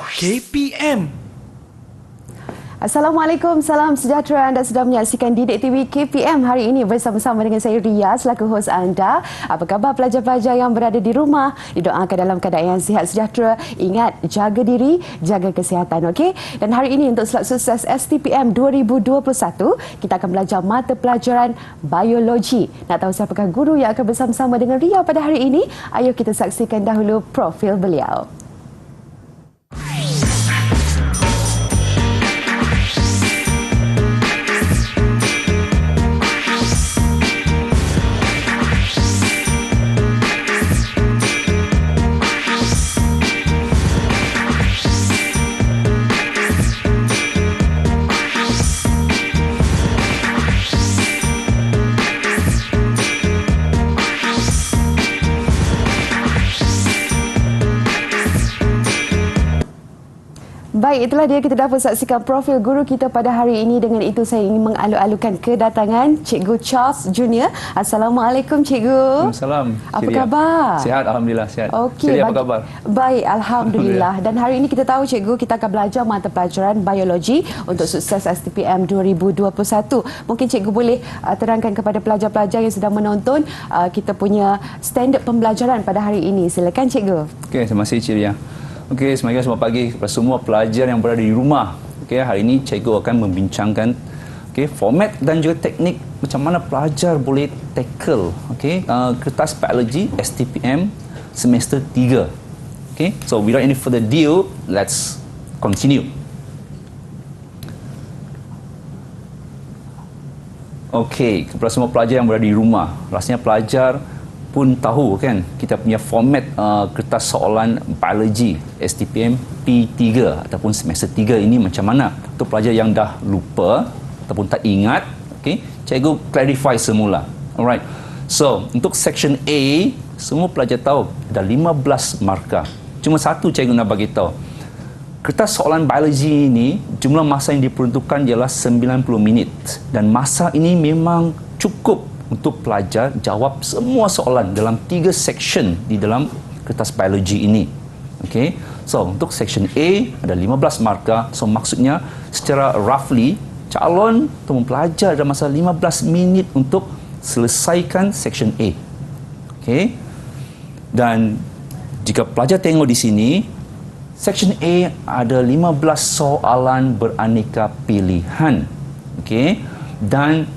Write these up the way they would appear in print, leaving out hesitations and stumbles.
KPM. Assalamualaikum, salam sejahtera. Anda sedang menyaksikan Didik TV KPM hari ini bersama-sama dengan saya Ria selaku hos anda. Apa khabar pelajar-pelajar yang berada di rumah? Didoakan dalam keadaan yang sihat sejahtera. Ingat, jaga diri, jaga kesihatan, okey? Dan hari ini untuk slot sukses STPM 2021, kita akan belajar mata pelajaran biologi. Nak tahu siapakah guru yang akan bersama-sama dengan Ria pada hari ini? Ayo kita saksikan dahulu profil beliau. Baik, itulah dia, kita dapat saksikan profil guru kita pada hari ini. Dengan itu saya ingin mengalu-alukan kedatangan Cikgu Charles Junior. Assalamualaikum Cikgu. Assalamualaikum. Apa khabar? Sihat, alhamdulillah sihat. Okey, apa khabar? Baik, alhamdulillah. Dan hari ini kita tahu Cikgu, kita akan belajar mata pelajaran biologi untuk sukses STPM 2021. Mungkin Cikgu boleh terangkan kepada pelajar-pelajar yang sedang menonton kita punya standard pembelajaran pada hari ini. Silakan Cikgu. Okey, terima kasih Cik Ria. Okey, selamat pagi kepada semua pelajar yang berada di rumah. Okey, hari ini cikgu akan membincangkan format dan juga teknik macam mana pelajar boleh tackle kertas biologi STPM semester 3. Okey, so without any further ado, let's continue. Okey, kepada semua pelajar yang berada di rumah, rasanya pelajar pun tahu kan kita punya format kertas soalan biologi STPM P3 ataupun semester 3 ini macam mana. Untuk pelajar yang dah lupa ataupun tak ingat, cikgu clarify semula. Alright. So, untuk section A, semua pelajar tahu ada 15 markah. Cuma satu cikgu nak bagi tahu. Kertas soalan biologi ini jumlah masa yang diperuntukkan ialah 90 minit dan masa ini memang cukup untuk pelajar jawab semua soalan dalam 3 section di dalam kertas biologi ini. Okey. So, untuk section A ada 15 markah. So, maksudnya secara roughly calon atau pelajar ada masa 15 minit untuk selesaikan section A. Okey. Dan jika pelajar tengok di sini, section A ada 15 soalan beraneka pilihan. Okey. Dan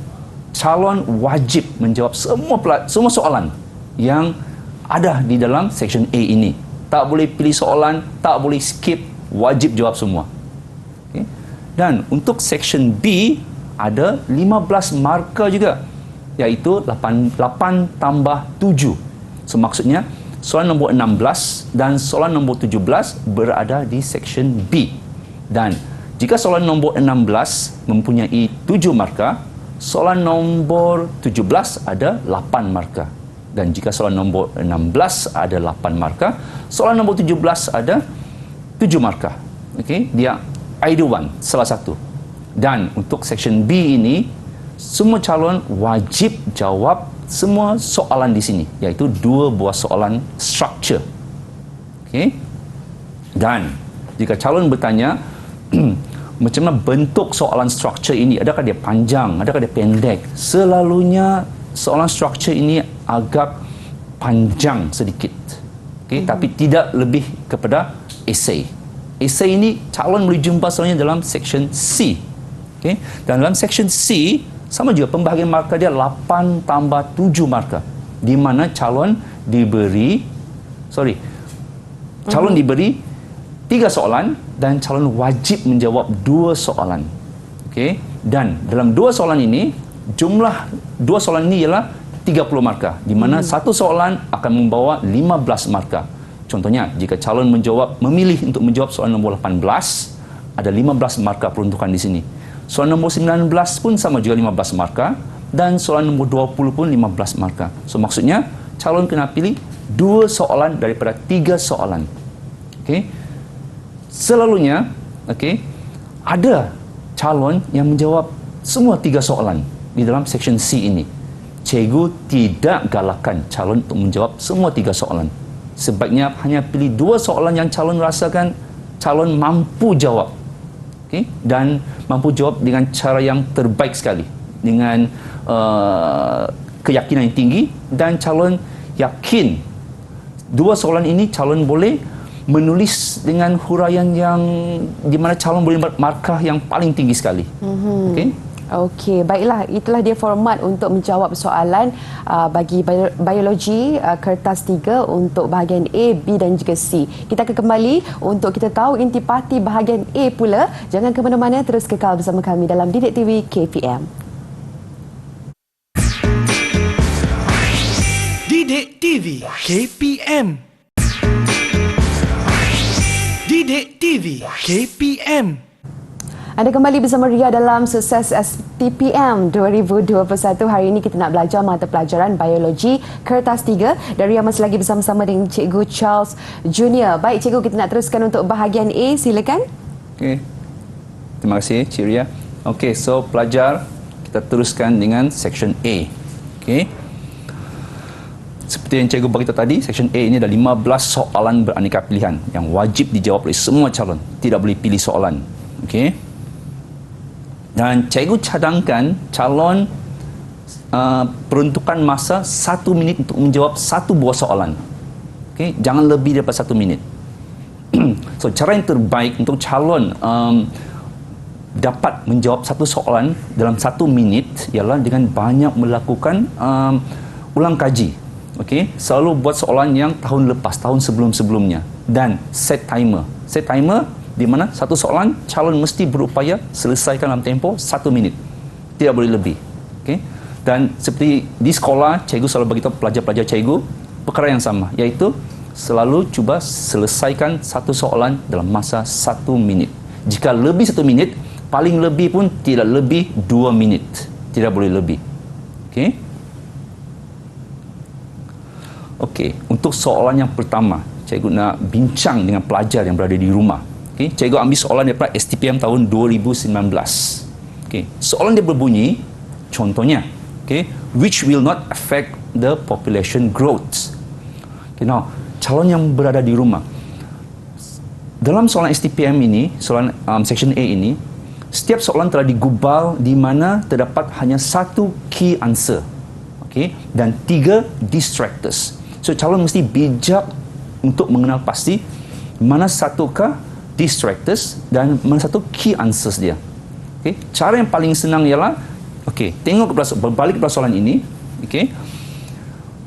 calon wajib menjawab semua soalan yang ada di dalam section A ini. Tak boleh pilih soalan, tak boleh skip, wajib jawab semua. Okay. Dan untuk section B ada 15 markah juga, iaitu 8 tambah 7. So maksudnya soalan nombor 16 dan soalan nombor 17 berada di section B. Dan jika soalan nombor 16 mempunyai 7 markah, soalan nombor 17 ada 8 markah. Dan jika soalan nombor 16 ada 8 markah, soalan nombor 17 ada 7 markah. Okey, dia either one, salah satu. Dan untuk section B ini, semua calon wajib jawab semua soalan di sini, iaitu 2 buah soalan structure. Okey. Dan jika calon bertanya macam mana bentuk soalan struktur ini? Adakah dia panjang? Adakah dia pendek? Selalunya soalan struktur ini agak panjang sedikit. Tapi tidak lebih kepada esei. Esei ini calon boleh jumpa selalunya dalam section C. Dan dalam section C, sama juga pembahagian markah dia 8 tambah 7 markah. Di mana calon diberi diberi 3 soalan dan calon wajib menjawab 2 soalan. Okey. Dan dalam 2 soalan ini, jumlah 2 soalan ini ialah 30 markah, di mana satu soalan akan membawa 15 markah. Contohnya, jika calon memilih untuk menjawab soalan nombor 18, ada 15 markah peruntukan di sini. Soalan nombor 19 pun sama juga 15 markah dan soalan nombor 20 pun 15 markah. So maksudnya calon kena pilih 2 soalan daripada 3 soalan. Okey. Selalunya, ada calon yang menjawab semua 3 soalan di dalam section C ini. Cikgu tidak galakkan calon untuk menjawab semua 3 soalan. Sebaiknya hanya pilih 2 soalan yang calon rasakan calon mampu jawab. Okay? Dan mampu jawab dengan cara yang terbaik sekali, dengan keyakinan yang tinggi, dan calon yakin dua soalan ini calon boleh menulis dengan huraian yang di mana calon boleh markah yang paling tinggi sekali. Okey. Okey, baiklah, itulah dia format untuk menjawab soalan bagi biologi kertas 3 untuk bahagian A, B dan juga C. Kita akan kembali untuk kita tahu intipati bahagian A pula. Jangan ke mana-mana, terus kekal bersama kami dalam Didik TV KPM. Didik TV KPM. Didik TV KPM. Anda kembali bersama Ria dalam Sukses STPM 2021. Hari ini kita nak belajar mata pelajaran Biologi Kertas 3 dan Ria masih lagi bersama-sama dengan Cikgu Charles Junior. Baik Cikgu, kita nak teruskan untuk bahagian A, silakan. Okey. Terima kasih Cik Ria. Okey, so pelajar, kita teruskan dengan section A. Okey. Seperti yang cikgu beritahu tadi, section A ini ada 15 soalan beraneka pilihan yang wajib dijawab oleh semua calon. Tidak boleh pilih soalan. Okey. Dan cikgu cadangkan calon peruntukan masa 1 minit untuk menjawab satu buah soalan. Okay? Jangan lebih daripada 1 minit. So, cara yang terbaik untuk calon dapat menjawab satu soalan dalam 1 minit ialah dengan banyak melakukan ulang kaji. Okay? Selalu buat soalan yang tahun lepas, tahun sebelum-sebelumnya. Dan set timer. Set timer di mana satu soalan calon mesti berupaya selesaikan dalam tempoh 1 minit. Tidak boleh lebih. Okay? Dan seperti di sekolah, cikgu selalu beritahu pelajar-pelajar cikgu perkara yang sama, iaitu selalu cuba selesaikan satu soalan dalam masa 1 minit. Jika lebih 1 minit, paling lebih pun tidak lebih 2 minit. Tidak boleh lebih. Okay? Okey, untuk soalan yang pertama, cikgu nak bincang dengan pelajar yang berada di rumah. Okay. Cikgu ambil soalan daripada STPM tahun 2019. Okay. Soalan dia berbunyi, contohnya, okay, which will not affect the population growth. Okay, now, calon yang berada di rumah, dalam soalan STPM ini, soalan section A ini, setiap soalan telah digubal di mana terdapat hanya satu key answer, okay, dan 3 distractors. So, calon mesti bijak untuk mengenal pasti mana satukah distractors dan mana satu key answers dia. Okay. Cara yang paling senang ialah, okay, tengok berbalik kepada soalan ini, okay,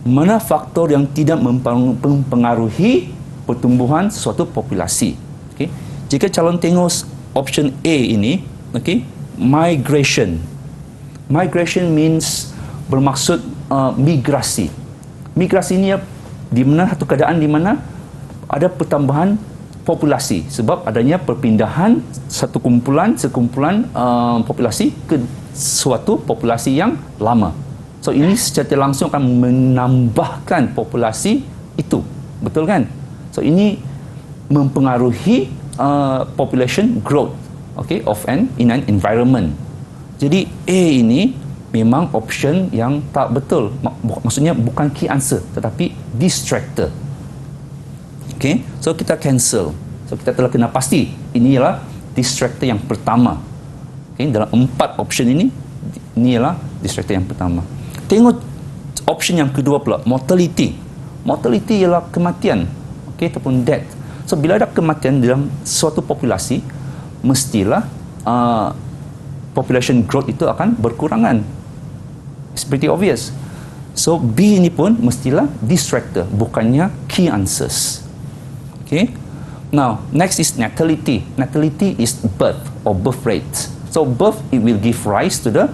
mana faktor yang tidak mempengaruhi pertumbuhan suatu populasi. Okay. Jika calon tengok option A ini, okay, migration. Migration means bermaksud migrasi. Migrasi ini di mana satu keadaan di mana ada pertambahan populasi sebab adanya perpindahan sekumpulan populasi ke suatu populasi yang lama. So ini secara langsung akan menambahkan populasi itu. Betul kan? So ini mempengaruhi population growth, okay, of in an environment. Jadi A ini memang option yang tak betul. Maksudnya bukan key answer tetapi distractor. Okay, so kita cancel. So kita telah kena pasti ini ialah distractor yang pertama. Okay, dalam 4 option ini ialah distractor yang pertama. Tengok option yang kedua pula, mortality. Mortality ialah kematian, okay, ataupun death. So bila ada kematian dalam suatu populasi, mestilah population growth itu akan berkurangan. It's pretty obvious. So B ini pun mestilah distractor, bukannya key answers. Okay. Now, next is natality. Natality is birth or birth rate. So, birth, it will give rise to the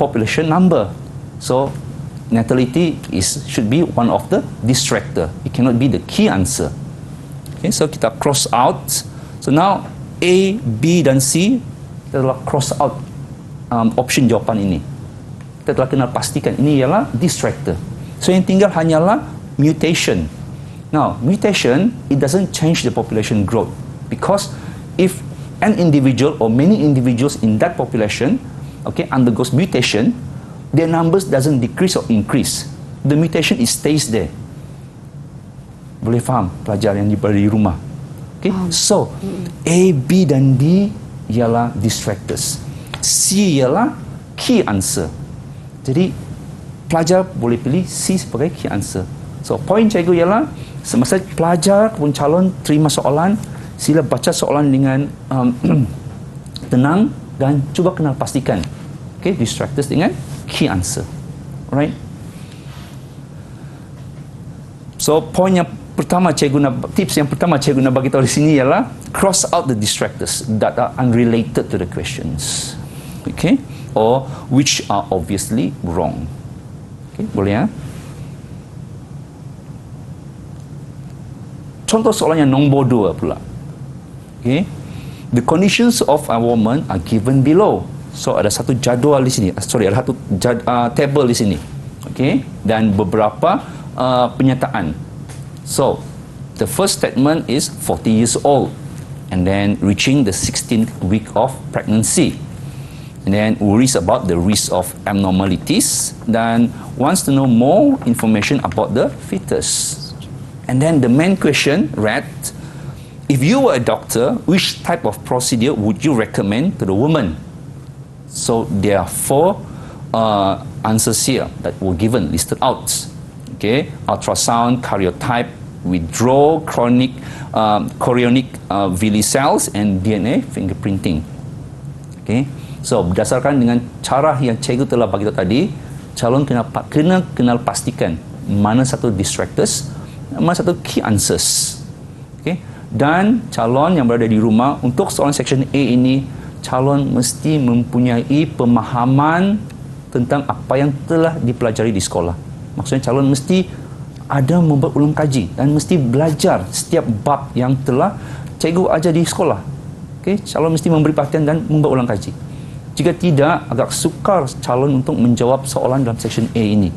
population number. So, natality should be one of the distractor. It cannot be the key answer. Okay, so kita cross out. So, now A, B dan C, kita telah cross out option jawapan ini. Kita telah kenal pastikan ini ialah distractor. So, yang tinggal hanyalah mutation. Now, mutation, it doesn't change the population growth because if an individual or many individuals in that population, okay, undergoes mutation, their numbers doesn't decrease or increase. The mutation stays there. Boleh faham pelajar yang berada di rumah? Okay, so A, B dan D ialah distractors. C ialah key answer. Jadi pelajar boleh pilih C sebagai key answer. So poin cikgu ialah semasa pelajar ataupun calon terima soalan, sila baca soalan dengan tenang dan cuba kenal pastikan. Okay, distractors dengan key answer. Alright. So poin yang pertama tips yang pertama cikgu nak bagi tahu di sini ialah cross out the distractors that are unrelated to the questions. Okay, or which are obviously wrong. Okay, boleh ya? Contoh soalan yang nombor 2 pula. Okay, the conditions of a woman are given below. So ada satu jadual di sini. Ada satu table di sini. Okay, dan beberapa penyataan. So, the first statement is 40 years old and then reaching the 16th week of pregnancy. And then worries about the risk of abnormalities then wants to know more information about the fetus. And then the main question read, if you were a doctor, which type of procedure would you recommend to the woman? So, there are 4 answers here that were given, listed out. Okay, ultrasound, karyotype, withdraw, chorionic villi cells and DNA fingerprinting. Okay, so berdasarkan dengan cara yang cikgu telah bagi tahu tadi, calon kena kenal pastikan mana satu distractors, mana satu key answers. Okay, dan calon yang berada di rumah untuk soalan section A ini, calon mesti mempunyai pemahaman tentang apa yang telah dipelajari di sekolah. Maksudnya calon mesti ada membuat ulang kaji dan mesti belajar setiap bab yang telah cikgu ajar di sekolah. Okay, calon mesti memberi perhatian dan membuat ulang kaji. Jika tidak, agak sukar calon untuk menjawab soalan dalam section A ini.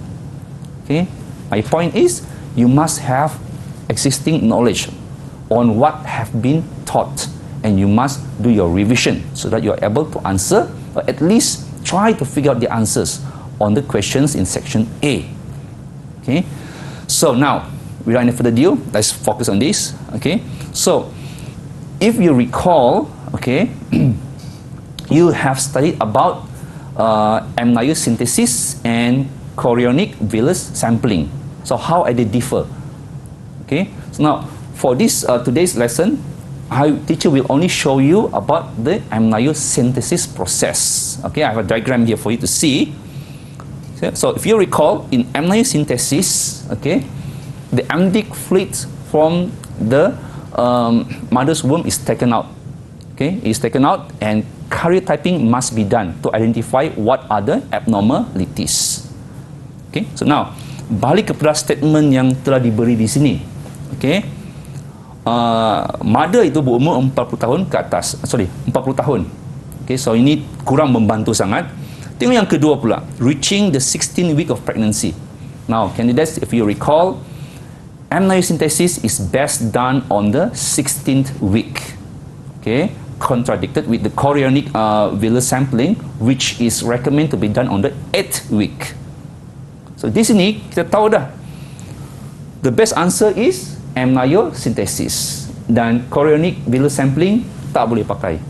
Okay, my point is you must have existing knowledge on what have been taught and you must do your revision so that you are able to answer or at least try to figure out the answers on the questions in section A. Okay, so now without any further ado, let's focus on this. Okay, so if you recall, okay, you have studied about amniosynthesis and chorionic villus sampling. So how are they differ? Okay, so now for this today's lesson, teacher will only show you about the amniosynthesis process. Okay, I have a diagram here for you to see. So if you recall, in amniosynthesis, okay, the amniotic fluid from the mother's womb is taken out. Okay, is taken out and karyotyping must be done to identify what are the abnormalities. Okay, so now balik kepada statement yang telah diberi di sini. Okay, mother itu berumur 40 tahun ke atas. 40 tahun. Okay, so ini kurang membantu sangat. Tengok yang kedua pula, reaching the 16th week of pregnancy. Now, candidates, if you recall, amniocentesis is best done on the 16th week. Okay, contradicted with the chorionic villus sampling, which is recommended to be done on the 8th week. So di sini kita tahu dah, the best answer is amniocentesis dan chorionic villus sampling tak boleh pakai.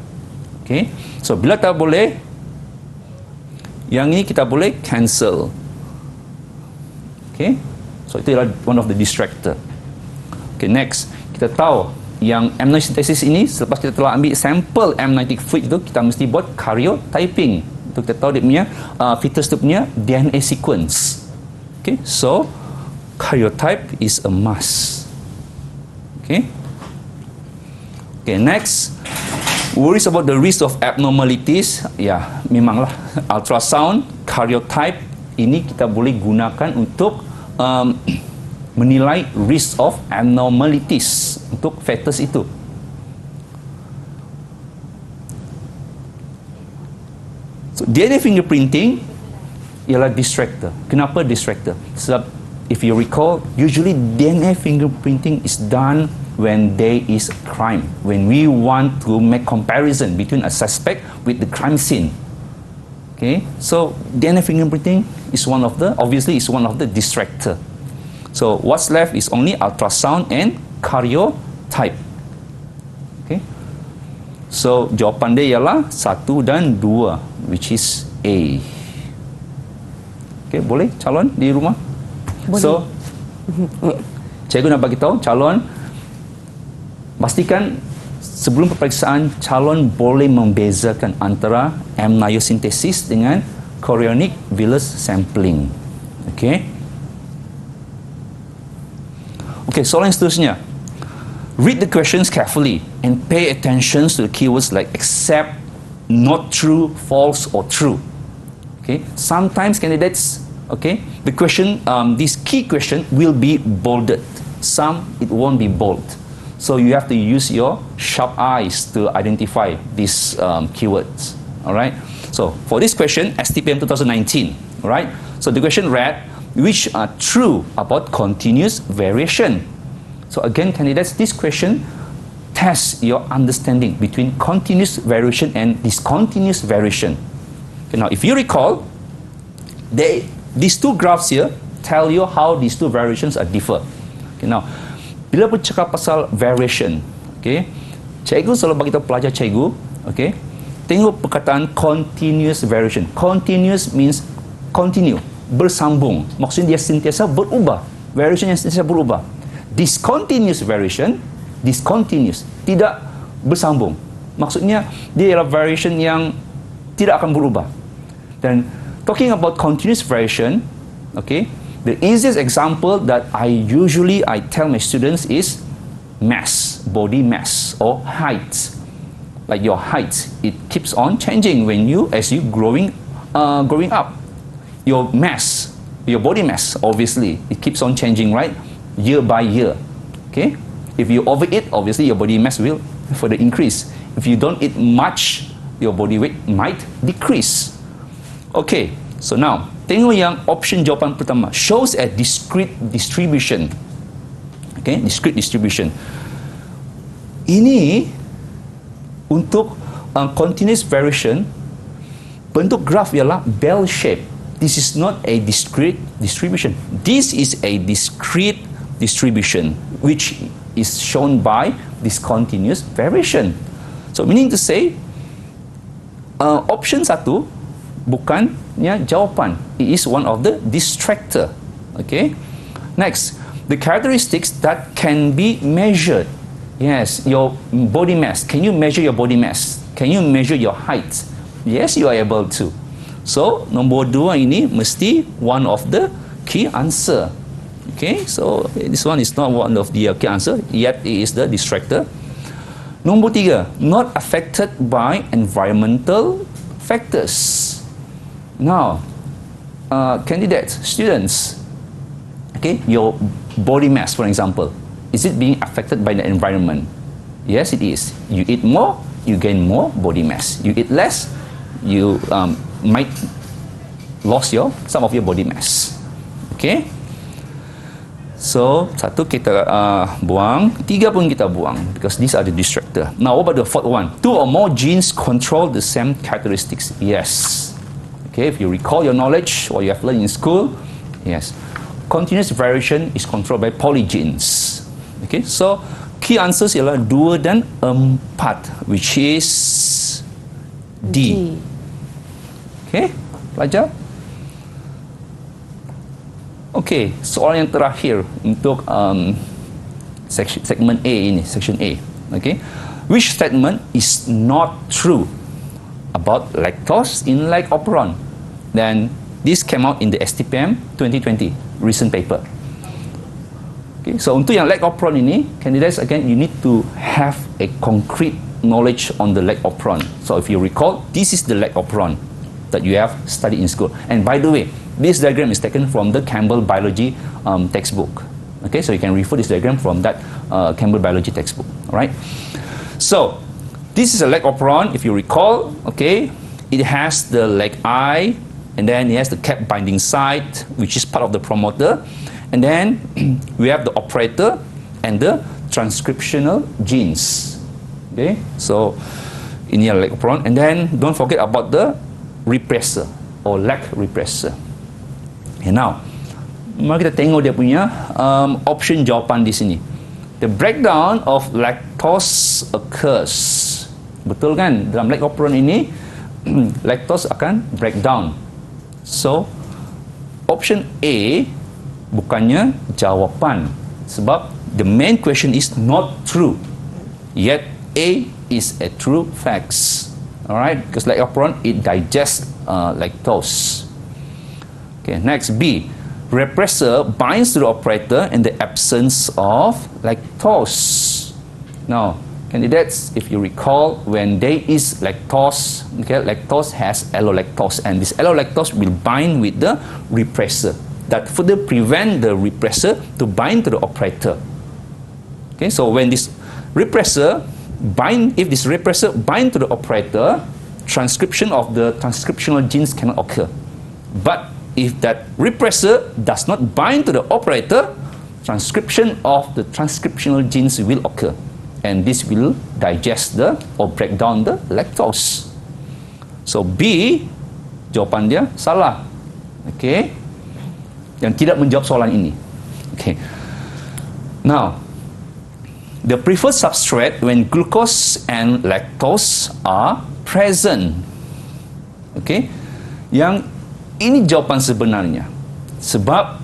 Okay, so bila tak boleh, yang ini kita boleh cancel. Okay, so itu adalah one of the distractor. Okay, next kita tahu yang amniocentesis ini, selepas kita telah ambil sampel amniotic fluid itu, kita mesti buat karyotyping untuk kita tahu dia punya fetus tu punya DNA sequence. Okay, so karyotype is a must. Okay, next, worries about the risk of abnormalities. Ya, memanglah ultrasound, karyotype ini kita boleh gunakan untuk menilai risk of abnormalities untuk fetus itu. So, DNA fingerprinting ialah distractor. Kenapa distractor? Sebab if you recall, usually DNA fingerprinting is done when there is a crime, when we want to make comparison between a suspect with the crime scene. Okay, so DNA fingerprinting is one of the distractor. So what's left is only ultrasound and karyotype. So jawapan dia ialah 1 dan 2, which is A. Okay, boleh calon di rumah? Boleh. So cikgu nak bagi tahu calon, pastikan sebelum peperiksaan calon boleh membezakan antara amniocentesis dengan chorionic villus sampling. Okey. Okey, soalan seterusnya. Read the questions carefully and pay attention to the keywords like except, not true, false or true. Okay, sometimes candidates, okay, the question, this key question will be bolded. Some it won't be bold. So you have to use your sharp eyes to identify these keywords. All right. So for this question, STPM 2019. All right. So the question read, which are true about continuous variation? So again, candidates, this question tests your understanding between continuous variation and discontinuous variation. Okay, now, if you recall, these two graphs here tell you how these two variations are differ. Okay, now, bila bercakap pasal variation, okay, cikgu selalu bagi tahu pelajar cikgu, okay, tengok perkataan continuous variation. Continuous means continue, bersambung. Maksudnya dia sentiasa berubah. Variation yang sentiasa berubah. Discontinuous variation, discontinuous, tidak bersambung. Maksudnya dia ialah variation yang tidak akan berubah. Dan talking about continuous variation, okay, the easiest example that I tell my students is mass, body mass or height. Like your height, it keeps on changing as you growing up. Your mass, your body mass, obviously, it keeps on changing, right? Year by year. Okay? If you overeat, obviously your body mass will further increase. If you don't eat much, your body weight might decrease. Okay, so now tengok yang option jawapan pertama, shows a discrete distribution. Okay, discrete distribution. Ini untuk continuous variation, bentuk graf ialah bell shape. This is not a discrete distribution. This is a discrete distribution, which is shown by discontinuous variation. So meaning to say, option 1 bukannya jawapan. It is one of the distractor. Okay. Next, the characteristics that can be measured. Yes, your body mass. Can you measure your body mass? Can you measure your height? Yes, you are able to. So nombor 2 ini mesti one of the key answer. Okay, so this one is not one of the key answer, yet it is the distractor. Nombor 3, not affected by environmental factors. Now, candidates, students, okay, your body mass, for example, is it being affected by the environment? Yes, it is. You eat more, you gain more body mass. You eat less, you might lose some of your body mass. Okay. So, 1 kita buang, 3 pun kita buang because these are the distractor. Now, what about the 4th one? 2 or more genes control the same characteristics. Yes. Okay, if you recall your knowledge, what you have learned in school, yes. Continuous variation is controlled by polygenes. Okay, so key answers ialah 2 dan 4, which is D. Okay, pelajar. Okay, soalan yang terakhir untuk segmen A ini, section A. Okay, which statement is not true about lactose in leg operon? Then this came out in the STPM 2020 recent paper. Okay, so untuk yang leg operon ini, candidates, again, you need to have a concrete knowledge on the leg operon. So if you recall, this is the leg operon that you have studied in school. And by the way, this diagram is taken from the Campbell Biology textbook. Okay, so you can refer this diagram from that Campbell Biology textbook. All right. So this is a leg operon. If you recall, okay, it has the leg eye, and then it has the cap binding site, which is part of the promoter, and then we have the operator and the transcriptional genes. Okay, so ini leg operon, and then don't forget about the repressor or leg repressor. Okay, now, mari kita tengok dia punya option jawapan di sini. The breakdown of lactose occurs. Betul kan? Dalam lact operon ini, lactose akan breakdown. So, option A bukannya jawapan. Sebab the main question is not true. Yet, A is a true facts. Alright? Because lact operon, it digests lactose. Okay, next B. Repressor binds to the operator in the absence of lactose. Now, candidates, if you recall, when there is lactose, okay, lactose has allolactose, and this allolactose will bind with the repressor. That further prevent the repressor to bind to the operator. Okay, so when this repressor if this repressor bind to the operator, transcription of the transcriptional genes cannot occur. But if that repressor does not bind to the operator, transcription of the transcriptional genes will occur, and this will digest or break down the lactose. So B, jawapan dia salah. Okay, yang tidak menjawab soalan ini. Okay, now the preferred substrate when glucose and lactose are present. Okay, yang ini jawapan sebenarnya. Sebab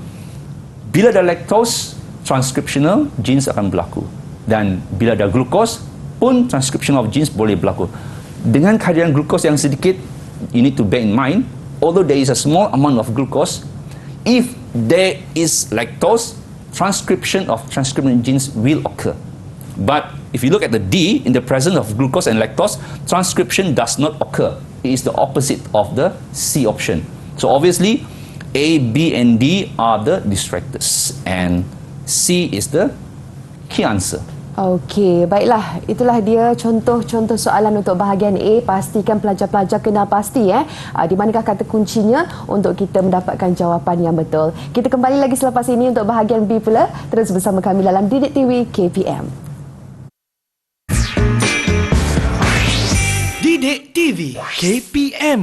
bila ada lactose, transcriptional genes akan berlaku. Dan bila ada glucose pun transcriptional genes boleh berlaku. Dengan kehadiran glucose yang sedikit, you need to bear in mind, although there is a small amount of glucose, if there is lactose, transcription of transcriptional genes will occur. But if you look at the D, in the presence of glucose and lactose, transcription does not occur. It is the opposite of the C option. So obviously, A, B, and D are the distractors, and C is the key answer. Okey, baiklah. Itulah dia contoh-contoh soalan untuk bahagian A. Pastikan pelajar-pelajar kenal pasti di manakah kata kuncinya untuk kita mendapatkan jawapan yang betul. Kita kembali lagi selepas ini untuk bahagian B pula. Terus bersama kami dalam Didik TV KPM. Didik TV KPM.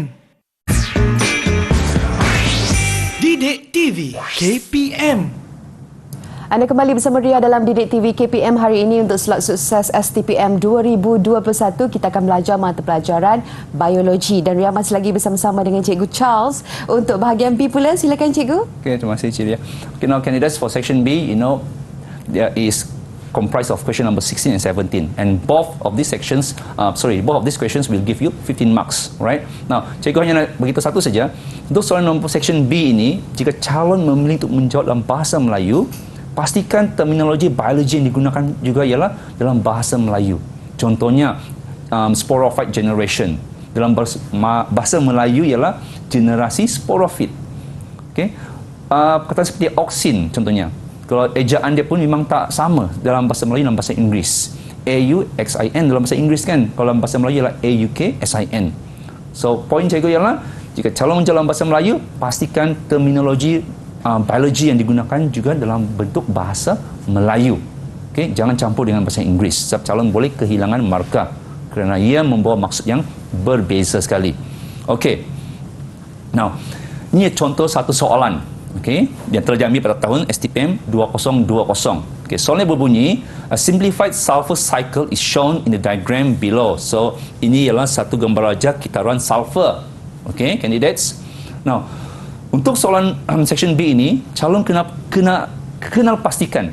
Didik TV KPM. Anda kembali bersama Ria dalam Didik TV KPM hari ini untuk slot sukses STPM 2021. Kita akan belajar mata pelajaran biologi dan Ria masih lagi bersama-sama dengan Cikgu Charles untuk bahagian B pula. Silakan Cikgu. Okay, terima kasih Cik Ria. Okay, now candidates for section B, there is comprised of question number 16 and 17, and both of these questions will give you 15 marks, right? Now, cikgu hanya nak beritahu satu saja. Untuk soalan nombor section B ini, jika calon memilih untuk menjawab dalam bahasa Melayu, pastikan terminologi biologi yang digunakan juga ialah dalam bahasa Melayu. Contohnya, sporophyte generation. Dalam bahasa Melayu ialah generasi sporofit. Okay? Perkataan seperti auxin contohnya. Kalau ejaan dia pun memang tak sama dalam bahasa Melayu dan bahasa Inggeris. AUXIN dalam bahasa Inggeris kan, kalau dalam bahasa Melayu ialah AUKSIN. So, poin cikgu ialah, jika calon menjawab dalam bahasa Melayu, pastikan terminologi biologi yang digunakan juga dalam bentuk bahasa Melayu. Okay? Jangan campur dengan bahasa Inggeris, sebab calon boleh kehilangan markah kerana ia membawa maksud yang berbeza sekali. Okay. Now, ini contoh satu soalan. Okay, yang telah diambil pada tahun STPM 2020. Okay, soalnya berbunyi, a simplified sulfur cycle is shown in the diagram below. So, ini ialah satu gambar rajah kitaran sulfur. Okay, candidates. Now, untuk soalan section B ini, calon kenal pastikan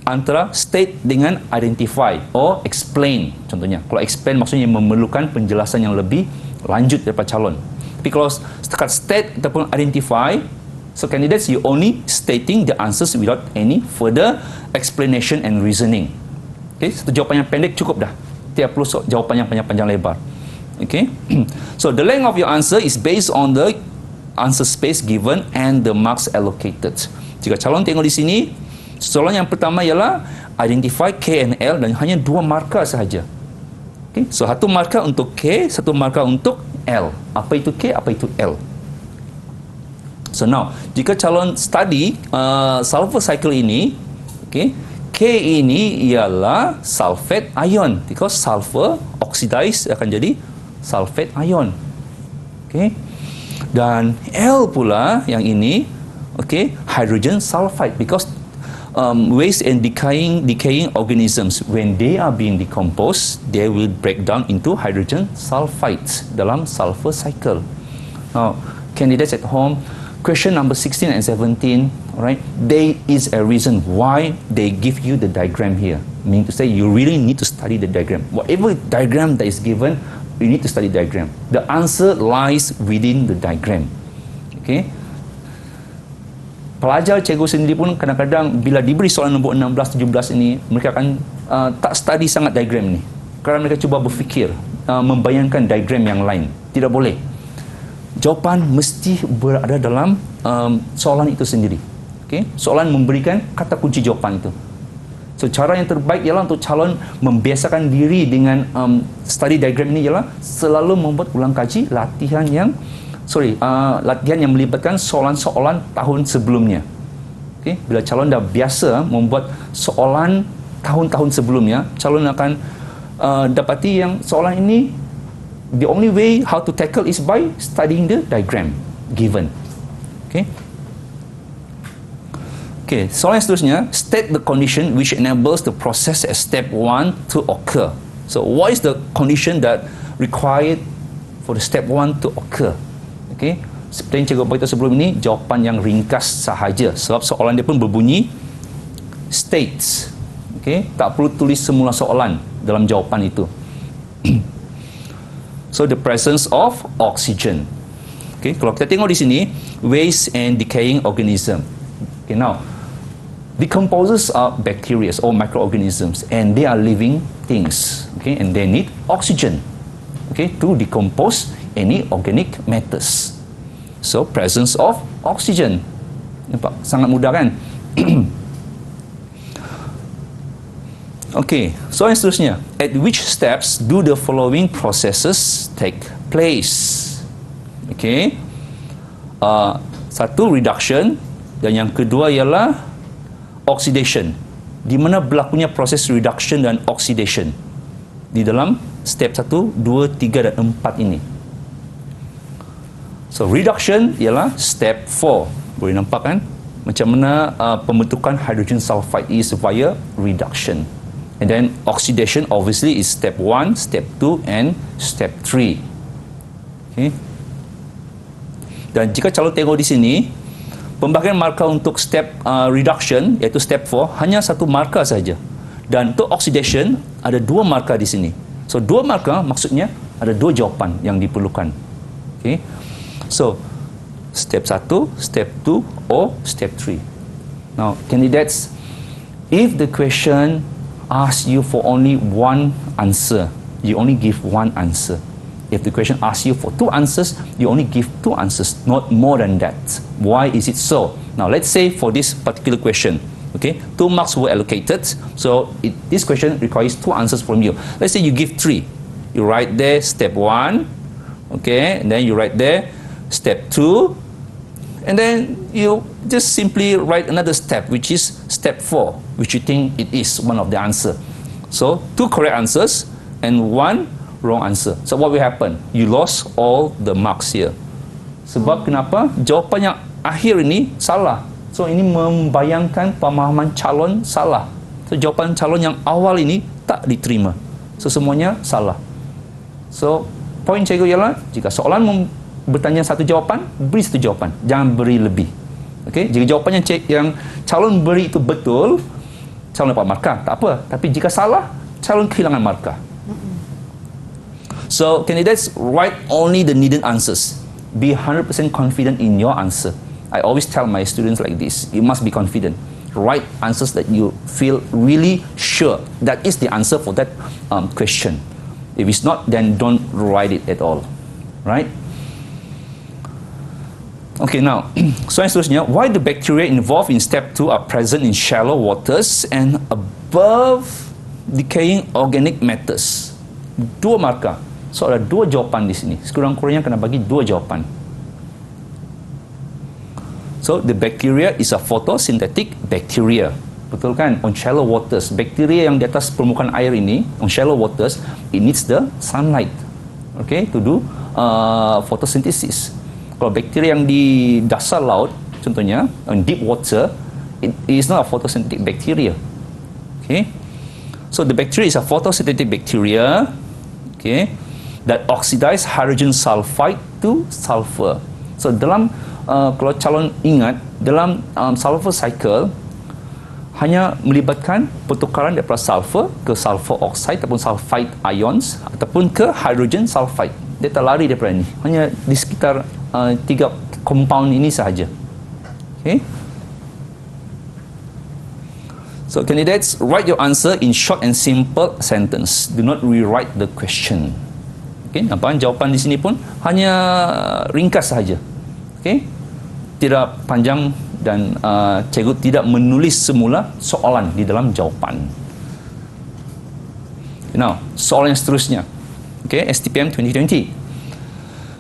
antara state dengan identify or explain. Contohnya, kalau explain maksudnya memerlukan penjelasan yang lebih lanjut daripada calon. Tapi kalau setakat state ataupun identify, so candidates, you only stating the answers without any further explanation and reasoning. Okay, satu jawapan yang pendek cukup dah. Tidak perlu jawapan yang panjang lebar. Okay, so the length of your answer is based on the answer space given and the marks allocated. Jika calon tengok di sini, soalan yang pertama ialah identify K and L dan hanya 2 markah sahaja. Okay, so satu markah untuk K, satu markah untuk L. Apa itu K, apa itu L? So now, jika calon study sulfur cycle ini, okay, K ini ialah sulfate ion, because sulfur oxidize akan jadi sulfate ion. Okay, dan L pula yang ini, okay, hydrogen sulfide, because waste and decaying organisms, when they are being decomposed, they will break down into hydrogen sulfides dalam sulfur cycle. Now, candidates at home, question number 16 and 17, right? There is a reason why they give you the diagram here. Meaning to say, you really need to study the diagram. Whatever diagram that is given, you need to study diagram. The answer lies within the diagram. Okay? Pelajar cikgu sendiri pun kadang-kadang bila diberi soalan nombor 16, 17 ini, mereka akan tak study sangat diagram ni. Kerana mereka cuba berfikir, membayangkan diagram yang lain. Tidak boleh. Jawapan mesti berada dalam soalan itu sendiri. Okay? Soalan memberikan kata kunci jawapan itu. So, cara yang terbaik ialah untuk calon membiasakan diri dengan study diagram ini ialah selalu membuat ulang kaji latihan yang melibatkan soalan-soalan tahun sebelumnya. Okay? Bila calon dah biasa membuat soalan tahun-tahun sebelumnya, calon akan dapati yang soalan ini, the only way how to tackle is by studying the diagram given. Okay? Okay, soalan seterusnya, state the condition which enables the process at step 1 to occur. So, what is the condition that required for the step 1 to occur? Okay, seperti yang cikgu beritahu sebelum ini, jawapan yang ringkas sahaja. Sebab soalan dia pun berbunyi states. Okay, tak perlu tulis semula soalan dalam jawapan itu. So, the presence of oxygen. Okay, kalau kita tengok di sini, waste and decaying organism. Okay, now, decomposers are bacteria or microorganisms, and they are living things. Okay, and they need oxygen. Okay, to decompose any organic matters. So, presence of oxygen. Nampak? Sangat mudah kan? Okay, so yang seterusnya. At which steps do the following processes take place? Okay. Satu, reduction. Dan yang kedua ialah oxidation. Di mana berlakunya proses reduction dan oxidation? Di dalam step 1, 2, 3 dan 4 ini. So, reduction ialah step 4. Boleh nampak kan? Macam mana pembentukan hydrogen sulfide is via reduction. And then oxidation obviously is step 1, step 2 and step 3. Okay. Dan jika calon tengok di sini, pembagian markah untuk step reduction iaitu step 4 hanya satu markah saja. Dan untuk oxidation ada dua markah di sini. So, dua markah maksudnya ada dua jawapan yang diperlukan. Okay. So, step 1, step 2 or step 3. Now, candidates, if the question asks you for only one answer, you only give one answer. If the question asks you for two answers, you only give two answers, not more than that. Why is it so? Now, let's say for this particular question, okay, 2 marks were allocated, so this question requires two answers from you. Let's say you give 3. You write there step 1, okay, and then you write there step 2, and then you just simply write another step, which is step 4, which you think it is one of the answer. So, 2 correct answers and 1 wrong answer. So, what will happen? You lost all the marks here. Sebab kenapa? Jawapan yang akhir ini salah. So, ini membayangkan pemahaman calon salah. So, jawapan calon yang awal ini tak diterima. So, semuanya salah. So, poin cikgu ialah jika soalan bertanya satu jawapan, beri satu jawapan. Jangan beri lebih. Okay? Jika jawapan yang calon beri itu betul, calon dapat markah. Tak apa. Tapi jika salah, calon kehilangan markah. So, candidates, write only the needed answers. Be 100% confident in your answer. I always tell my students like this. You must be confident. Write answers that you feel really sure that is the answer for that question. If it's not, then don't write it at all. Right? Okay, now, so yang seterusnya, why the bacteria involved in step 2 are present in shallow waters and above decaying organic matters? 2 markah. So, ada 2 jawapan di sini. Sekurang-kurangnya kena bagi 2 jawapan. So, the bacteria is a photosynthetic bacteria. Betul kan? On shallow waters. Bakteria yang di atas permukaan air ini, on shallow waters, it needs the sunlight. Okay, to do photosynthesis. Kalau bakteria yang di dasar laut, contohnya, in deep water, it is not a photosynthetic bacteria. Okay, so the bacteria is a photosynthetic bacteria, okay, that oxidize hydrogen sulfide to sulfur. So dalam kalau calon ingat, dalam sulfur cycle hanya melibatkan pertukaran daripada sulfur ke sulfur oxide ataupun sulfide ions ataupun ke hydrogen sulfide. Dia tak lari daripada ini. Hanya di sekitar 3 compound ini sahaja. Okay. So candidates, write your answer in short and simple sentence. Do not rewrite the question. Okay, nampak jawapan di sini pun hanya ringkas sahaja. Okay, tidak panjang dan cikgu tidak menulis semula soalan di dalam jawapan. Now, soalan yang seterusnya. Okay, STPM 2020.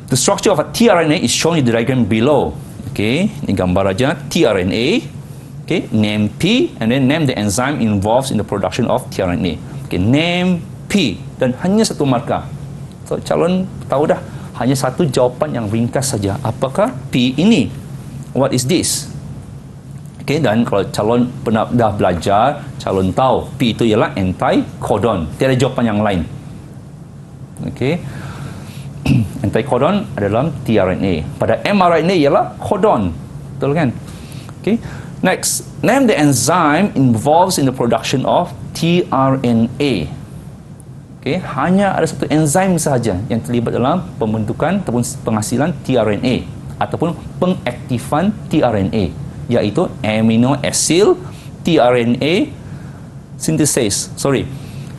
The structure of a tRNA is shown in the diagram below. Okay, ini gambar aja tRNA. Okay, name P and then name the enzyme involved in the production of tRNA. Okay, name P dan hanya satu markah. So calon tahu dah, hanya satu jawapan yang ringkas saja. Apakah P ini? What is this? Okay, dan kalau calon pernah dah belajar, calon tahu P itu ialah anti-codon. Tiada jawapan yang lain. Okay, anti-codon adalah tRNA. Pada mRNA ialah codon. Betul kan? Okay. Next, name the enzyme involved in the production of tRNA. Okay, hanya ada satu enzim sahaja yang terlibat dalam pembentukan ataupun penghasilan tRNA ataupun pengaktifan tRNA, iaitu amino acid tRNA synthesis.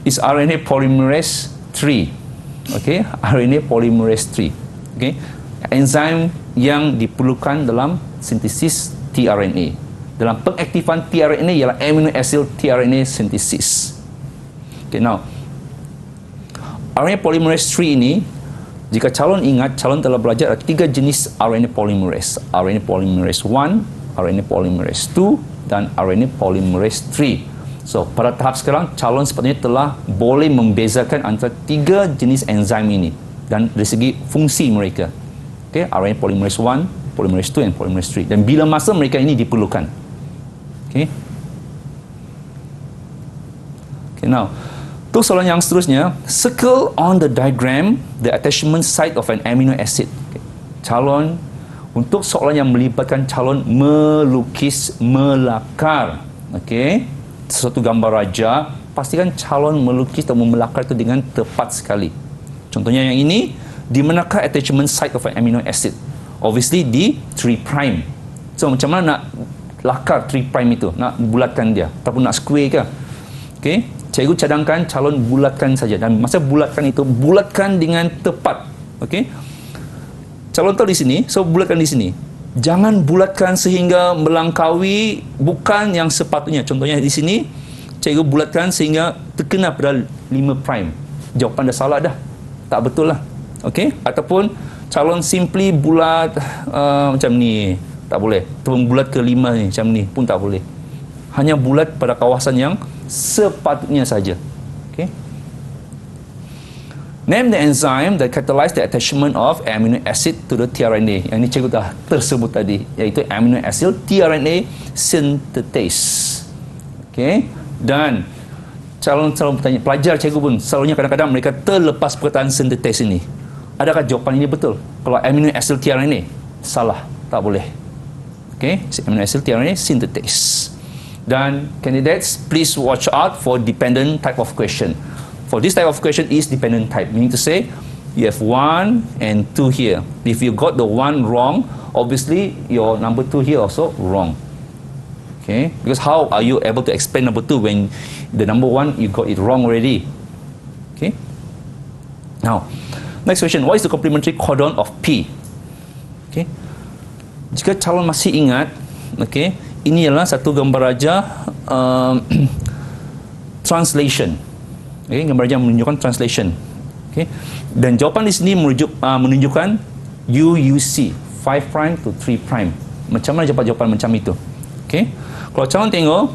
Is RNA polymerase 3. Okay, RNA polymerase 3. Okay, enzim yang diperlukan dalam sintesis tRNA. Dalam pengaktifan tRNA ialah amino acid tRNA synthesis. Okay, now RNA polymerase 3 ini, jika calon ingat, calon telah belajar ada 3 jenis RNA polymerase. RNA polymerase 1, RNA polymerase 2 dan RNA polymerase 3. So, pada tahap sekarang, calon sepertinya telah boleh membezakan antara 3 jenis enzim ini dan dari segi fungsi mereka. Okay, RNA polymerase 1, polymerase 2 dan polymerase 3. Dan bila masa mereka ini diperlukan. Okay. Okay, now, untuk soalan yang seterusnya, circle on the diagram the attachment site of an amino acid. Okay. Calon, untuk soalan yang melibatkan calon melukis, melakar, okay, sesuatu gambar raja, pastikan calon melukis atau melakar itu dengan tepat sekali. Contohnya yang ini, di manakah attachment site of an amino acid? Obviously di 3'. So macam mana nak lakar 3' itu, nak bulatkan dia ataupun nak square ke? Okay, cikgu cadangkan calon bulatkan saja, dan masa bulatkan itu bulatkan dengan tepat. Okay, calon tahu di sini, so bulatkan di sini. Jangan bulatkan sehingga melangkaui bukan yang sepatutnya. Contohnya di sini cikgu bulatkan sehingga terkena pada 5'. Jawapan dah salah dah, tak betul lah. Okay, ataupun calon simply bulat macam ni, tak boleh. Ataupun bulat ke 5 ni, macam ni pun tak boleh. Hanya bulat pada kawasan yang sepatutnya saja. Okay. Name the enzyme that catalyze the attachment of amino acid to the tRNA. Yang ini cikgu dah tersebut tadi, iaitu amino acid tRNA synthetase. Okay. Dan calon bertanya, pelajar cikgu pun selalunya kadang-kadang mereka terlepas perkataan synthetase ini. Adakah jawapan ini betul? Kalau amino acid tRNA, salah, tak boleh. Okay, amino acid tRNA synthetase. Dan candidates, please watch out for dependent type of question. For this type of question is dependent type, meaning to say you have 1 and 2 here. If you got the 1 wrong, obviously your number 2 here also wrong. Okay, because how are you able to explain number 2 when the number 1 you got it wrong already? Okay. Now, next question, what is the complementary codon of P? Okay. Jika calon masih ingat, okay, ini adalah satu gambar raja translation. Okay, gambar raja menunjukkan translation. Okay. Dan jawapan di sini menunjukkan UUC 5' to 3'. Macam mana dapat jawapan macam itu? Okay. Kalau calon tengok,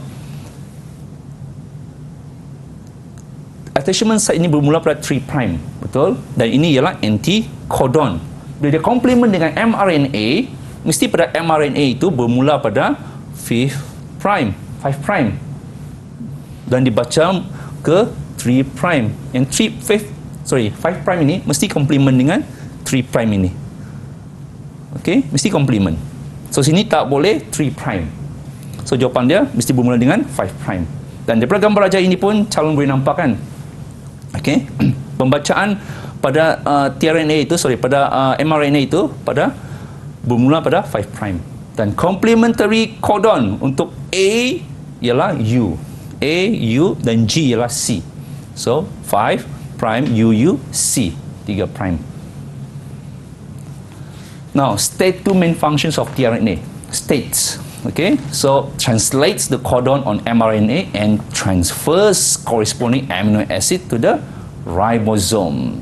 attachment site ini bermula pada 3', betul? Dan ini ialah anti-codon. Bila dia komplement dengan mRNA, mesti pada mRNA itu bermula pada 5' prime, 5 prime. Dan dibaca ke 3 prime. Yang 5 prime ini mesti komplement dengan 3 prime ini. Okey, mesti komplement. So sini tak boleh 3 prime. So jawapan dia mesti bermula dengan 5 prime. Dan daripada gambar ajar ini pun calon boleh nampak kan. Okey, pembacaan pada mRNA itu bermula pada 5 prime. Dan complementary codon untuk A ialah U. A, U dan G ialah C. So 5 prime U C 3 prime. Now state 2 main functions of tRNA. States. Okay, so translates the codon on mRNA and transfers corresponding amino acid to the ribosome.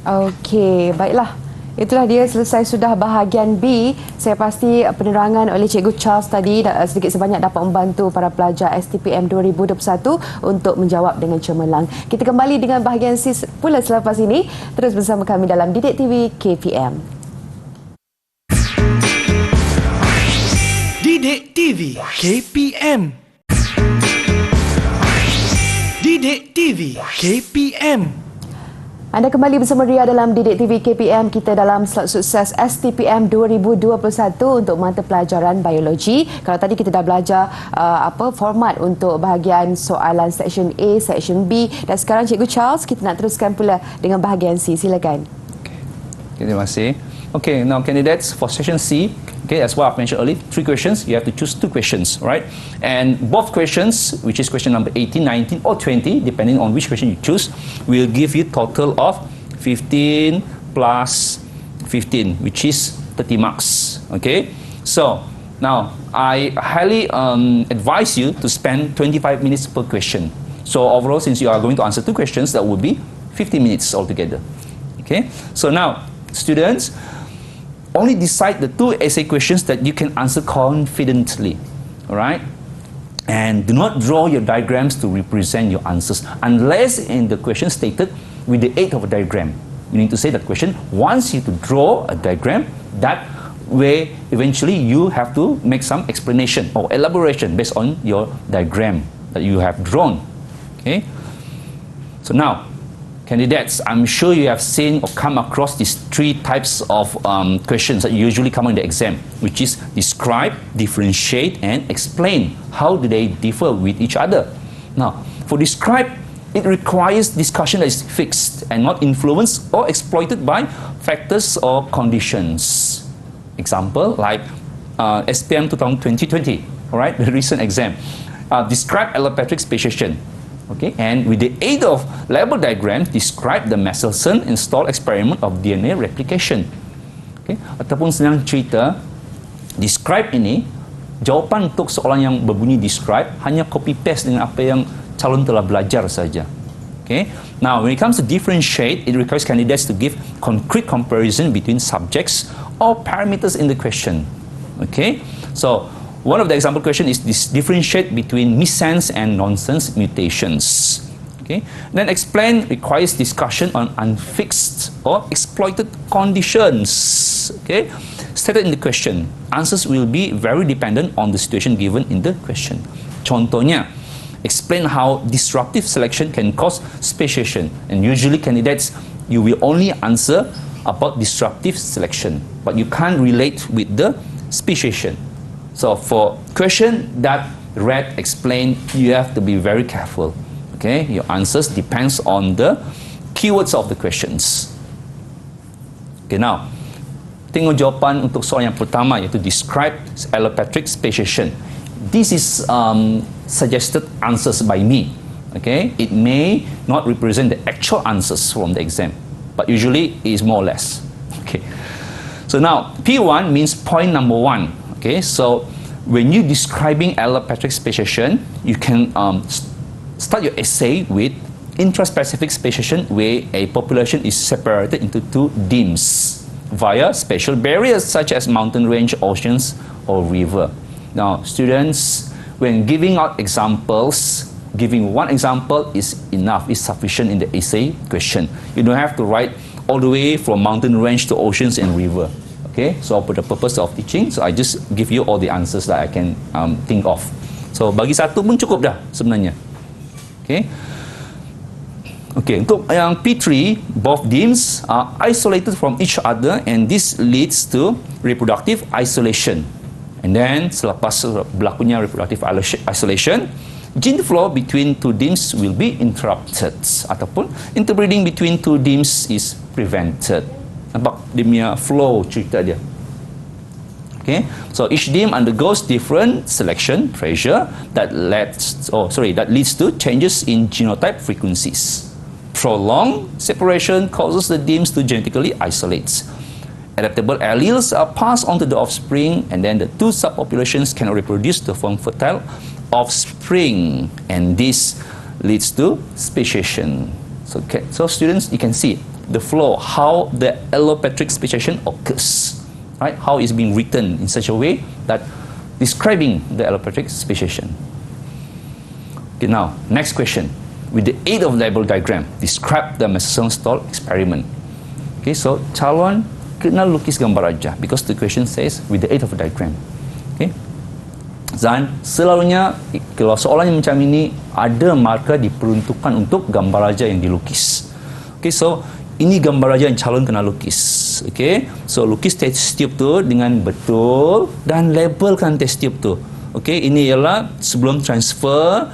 Okey, baiklah. Itulah dia, selesai sudah bahagian B. Saya pasti penerangan oleh Cikgu Charles tadi sedikit sebanyak dapat membantu para pelajar STPM 2021 untuk menjawab dengan cemerlang. Kita kembali dengan bahagian C pula selepas ini. Terus bersama kami dalam Didik TV KPM. Didik TV KPM. Didik TV KPM. Anda kembali bersama Ria dalam Didik TV KPM. Kita dalam slot sukses STPM 2021 untuk mata pelajaran biologi. Kalau tadi kita dah belajar format untuk bahagian soalan section A, section B, dan sekarang Cikgu Charles kita nak teruskan pula dengan bahagian C. Silakan. Okay, terima kasih. Okay, now candidates for section C, okay, as what I've mentioned earlier, 3 questions, you have to choose 2 questions, right? And both questions, which is question number 18, 19 or 20, depending on which question you choose, will give you total of 15 plus 15, which is 30 marks, okay? So, now, I highly advise you to spend 25 minutes per question. So, overall, since you are going to answer 2 questions, that would be 50 minutes altogether, okay? So, now, students, only decide the 2 essay questions that you can answer confidently, all right? And do not draw your diagrams to represent your answers unless in the question stated with the aid of a diagram. Meaning to say that question wants you to draw a diagram, that way eventually you have to make some explanation or elaboration based on your diagram that you have drawn, okay? So now, candidates, I'm sure you have seen or come across these 3 types of questions that usually come in the exam, which is describe, differentiate, and explain. How do they differ with each other? Now, for describe, it requires discussion that is fixed and not influenced or exploited by factors or conditions. Example, like SPM 2020, all right, the recent exam. Describe allopatric speciation. Okay, and with the aid of label diagrams, describe the Michelson installed experiment of DNA replication. Okay, ataupun senang cerita, describe ini, jawapan untuk soalan yang berbunyi describe hanya copy paste dengan apa yang calon telah belajar saja. Okay, now when it comes to differentiate, it requires candidates to give concrete comparison between subjects or parameters in the question. Okay, so one of the example question is this: differentiate between missense and nonsense mutations. Okay. Then explain requires discussion on unfixed or exploited conditions. Okay. Stated in the question, answers will be very dependent on the situation given in the question. Contohnya, explain how disruptive selection can cause speciation. And usually candidates, you will only answer about disruptive selection, but you can't relate with the speciation. So for question that read, explain, you have to be very careful. Okay, your answers depends on the keywords of the questions. Okay, now tengok jawapan untuk soalan yang pertama, iaitu describe allopatric speciation. This is suggested answers by me. Okay, it may not represent the actual answers from the exam, but usually it is more or less. Okay, so now P1 means point number 1. Okay, so when you're describing allopatric speciation, you can start your essay with intraspecific speciation, where a population is separated into 2 DIMS via spatial barriers such as mountain range, oceans, or river. Now, students, when giving out examples, giving one example is enough, is sufficient in the essay question. You don't have to write all the way from mountain range to oceans and river. Okay, so for the purpose of teaching, so I just give you all the answers that I can think of. So bagi satu pun cukup dah sebenarnya. Okay. Okay, untuk yang P3, both dims are isolated from each other and this leads to reproductive isolation. And then selepas berlakunya reproductive isolation, gene flow between two dims will be interrupted ataupun interbreeding between two dims is prevented. Nampak dia punya flow cerita dia. Okay, so each dim undergoes different selection pressure that leads to changes in genotype frequencies. Prolonged separation causes the dims to genetically isolate. Adaptable alleles are passed on to the offspring, and then the two subpopulations can reproduce to form fertile offspring, and this leads to speciation. So students, you can see the flow, how the allopatric speciation occurs, right? How it's being written in such a way that describing the allopatric speciation. Okay, now next question. With the aid of label diagram, describe the mesosomal stall experiment. Okay, so calon kena lukis gambar aja because the question says with the aid of a diagram. Okay, dan selalunya kalau soalan yang macam ini ada markah diperuntukkan untuk gambar aja yang dilukis. Okay, so ini gambar aja yang calon kena lukis. Okay, so lukis test tube tu dengan betul dan labelkan test tube tu. Okay, ini ialah sebelum transfer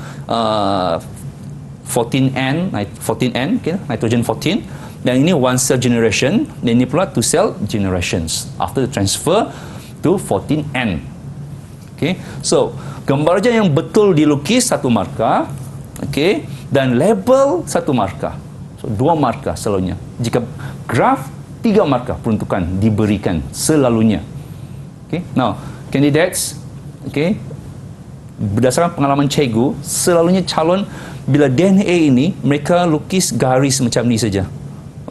14N, okay, nitrogen 14, dan ini one cell generation, dan ini pula two cell generations after the transfer to 14N. Okay, so gambar aja yang betul dilukis satu markah, okay, dan label satu markah, so dua markah selalunya. Jika graf, 3 markah peruntukan diberikan selalunya. Okay, now candidates, okay, berdasarkan pengalaman cikgu, selalunya calon bila DNA ini mereka lukis garis macam ni saja.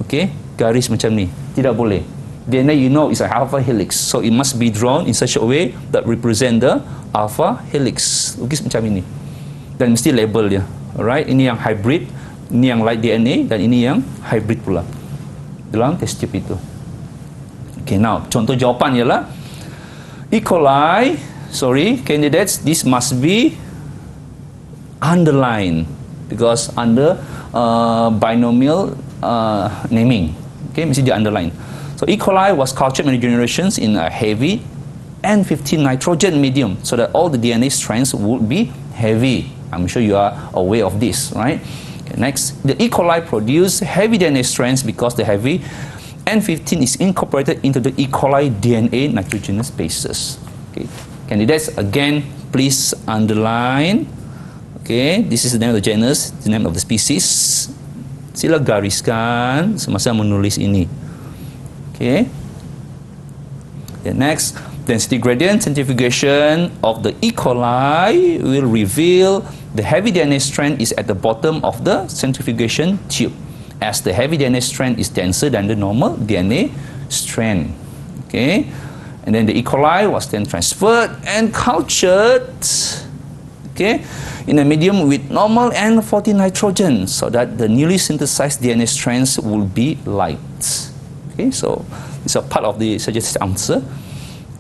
Okey, garis macam ni. Tidak boleh. DNA you know is a alpha helix. So it must be drawn in such a way that represent the alpha helix. Lukis macam ini. Dan mesti label dia. Alright, ini yang hybrid, ini yang light DNA dan ini yang hybrid pula. Dalam test tube itu. Okay, now contoh jawapan ialah E. coli, candidates, this must be underlined because under binomial naming. Okay, mesti di underline. So E. coli was cultured many generations in a heavy N15 nitrogen medium so that all the DNA strands would be heavy. I'm sure you are aware of this, right? Okay, next, the E. coli produced heavy DNA strands because the heavy N15 is incorporated into the E. coli DNA nitrogenous bases. Okay, candidates, again, please underline. Okay, this is the name of the genus, the name of the species. Sila gariskan semasa menulis ini. Okay. The next, density gradient centrifugation of the E. coli will reveal the heavy DNA strand is at the bottom of the centrifugation tube, as the heavy DNA strand is denser than the normal DNA strand. Okay. And then the E. coli was then transferred and cultured, okay, in a medium with normal N14 nitrogen so that the newly synthesized DNA strands will be light. Okay, so this is a part of the suggested answer.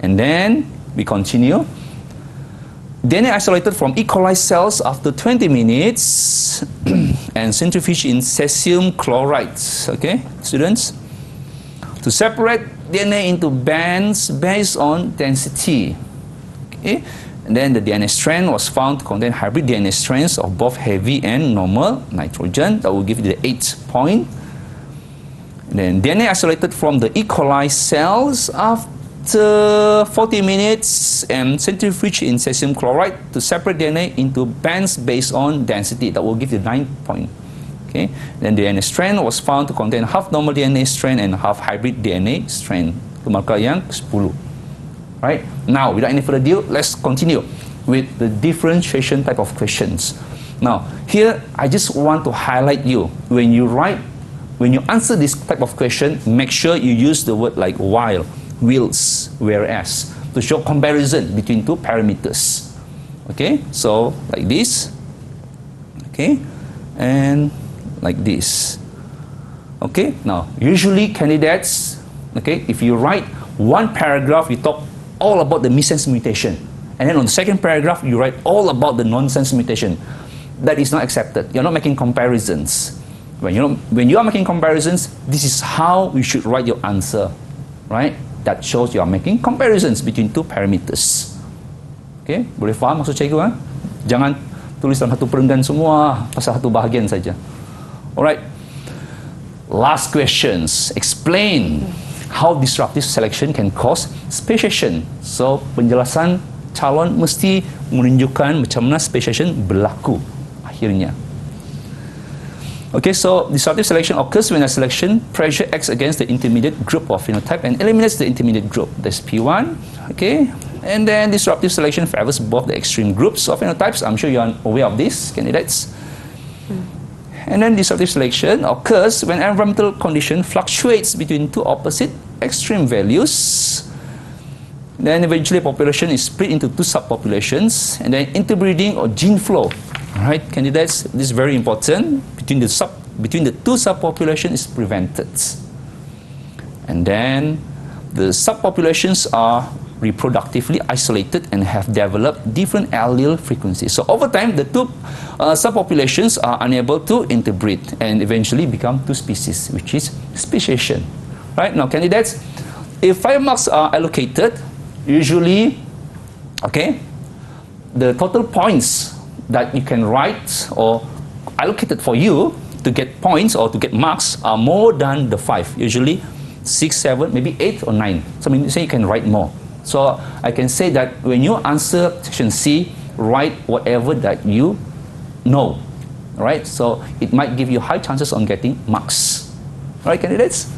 And then we continue. DNA isolated from E. coli cells after 20 minutes and centrifuged in cesium chloride. Okay, students? To separate DNA into bands based on density. Okay? And then the DNA strand was found to contain hybrid DNA strands of both heavy and normal nitrogen. That will give you the 8 point. And then DNA isolated from the E. coli cells after 40 minutes and centrifuged in cesium chloride to separate DNA into bands based on density. That will give you 9 point. Okay. Then the DNA strand was found to contain half normal DNA strand and half hybrid DNA strand. Itu markah yang 10. Right? Now, without any further ado, let's continue with the differentiation type of questions. Now, here I just want to highlight you when you answer this type of question, make sure you use the word like while, whilst, whereas to show comparison between two parameters. Okay? So, like this. Okay? And like this. Okay? Now, usually candidates, okay, if you write one paragraph you talk all about the missense mutation, and then on the second paragraph you write all about the nonsense mutation. That is not accepted. You're not making comparisons. When you are making comparisons, this is how you should write your answer, right? That shows you are making comparisons between two parameters. Okay, boleh faham maksud cikgu? Jangan tulis dalam satu perenggan semua pasal satu bahagian saja. Alright. Last questions. Explain how disruptive selection can cause speciation. So penjelasan calon mesti menunjukkan macam mana speciation berlaku akhirnya. Okay, so disruptive selection occurs when a selection pressure acts against the intermediate group of phenotype and eliminates the intermediate group. That's P1. Okay, and then disruptive selection favors both the extreme groups of phenotypes. I'm sure you are aware of this, candidates. And then disruptive selection occurs when environmental condition fluctuates between two opposite extreme values. Then eventually population is split into two subpopulations, and then interbreeding or gene flow. Right, candidates, this is very important. Between the two subpopulations is prevented, and then the subpopulations are reproductively isolated and have developed different allele frequencies. So over time, the two subpopulations are unable to interbreed and eventually become two species, which is speciation. Right now, candidates, if 5 marks are allocated, usually, okay, the total points that you can write or allocated for you to get points or to get marks are more than the 5. Usually 6, 7, maybe 8 or 9. So I mean, say you can write more. So I can say that when you answer section C, write whatever that you know. Right? So it might give you high chances on getting marks. Right, candidates?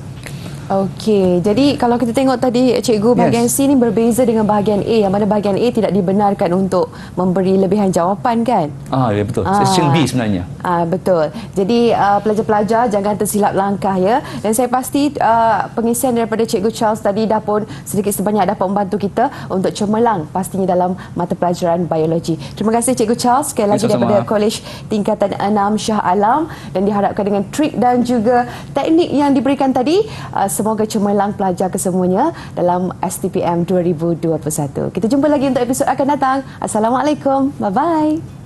Okey, jadi kalau kita tengok tadi cikgu bahagian C ni berbeza dengan bahagian A, yang mana bahagian A tidak dibenarkan untuk memberi lebihan jawapan kan? Ya betul. Section B sebenarnya. Betul. Jadi pelajar-pelajar jangan tersilap langkah ya. Dan saya pasti pengisian daripada Cikgu Charles tadi dah pun sedikit sebanyak dapat membantu kita untuk cemerlang pastinya dalam mata pelajaran biologi. Terima kasih Cikgu Charles sekali lagi daripada Kolej Tingkatan 6 Shah Alam, dan diharapkan dengan trik dan juga teknik yang diberikan tadi, semoga cemerlang pelajar kesemuanya dalam STPM 2021. Kita jumpa lagi untuk episod akan datang. Assalamualaikum. Bye-bye.